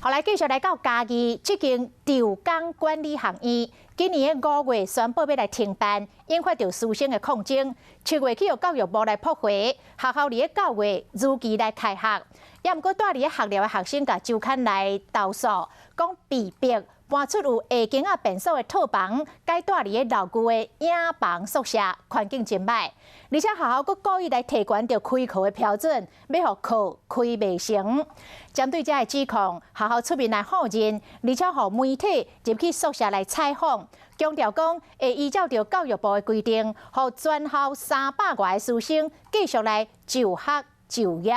后来继续来到嘉义，这间潮港管理学院，今年的5月宣布要来停办，引发着师生的抗争。7月起由教育部来驳回，学校伫个9月如期来开学。也毋过带伫个学寮的学生甲周刊来投诉，讲被迫搬出有下间啊便所的套房，改带伫个老旧的影房宿舍，环境真歹。而且学校佫故意来提悬着开课的标准，要互课开袂成。针对这个指控，学校出面来否认，而且互媒体入去宿舍来采访，强调讲会依照着教育部的规定，互全校300外的师生继续来就学就业。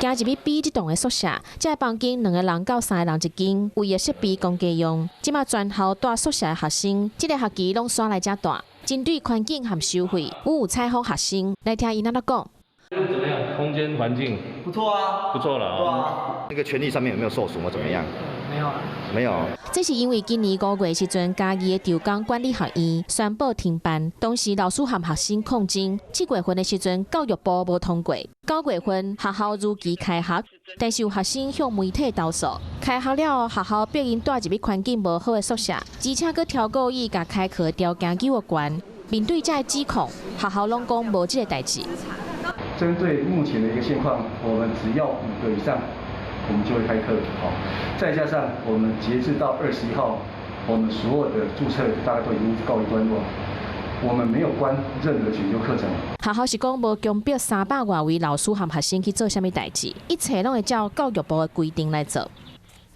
行入去比这栋的宿舍，这个房间2个人到3个人一间，为的设备公家用。即马全校住宿舍的学生，这个学期拢刷来遮住。针对环境和收费，有采访学生来听伊安怎讲。怎么样？空间环境不错啊，不错了啊。那个权利上面有没有受损或怎么样？没有啊。没有。这是因为今年5月时阵，嘉义的潮港管理学院宣布停办，当时老师和学生抗争。7月份的时阵，教育部无通过。9月份学校如期开学，但是有学生向媒体投诉，开学了后，学校逼因住入去环境无好的宿舍，而且佫挑故意甲开课的条件求悬。面对这个指控，学校拢讲无这个代志。针对目前的一个现况，我们只要5个以上，我们就会开课。好，再加上我们截至到21号，我们所有的注册大概都已经告一段落，我们没有关任何选修课程。学校是讲无强迫300外位老师和学生去做啥物代志，一切拢会照教育部的规定来做。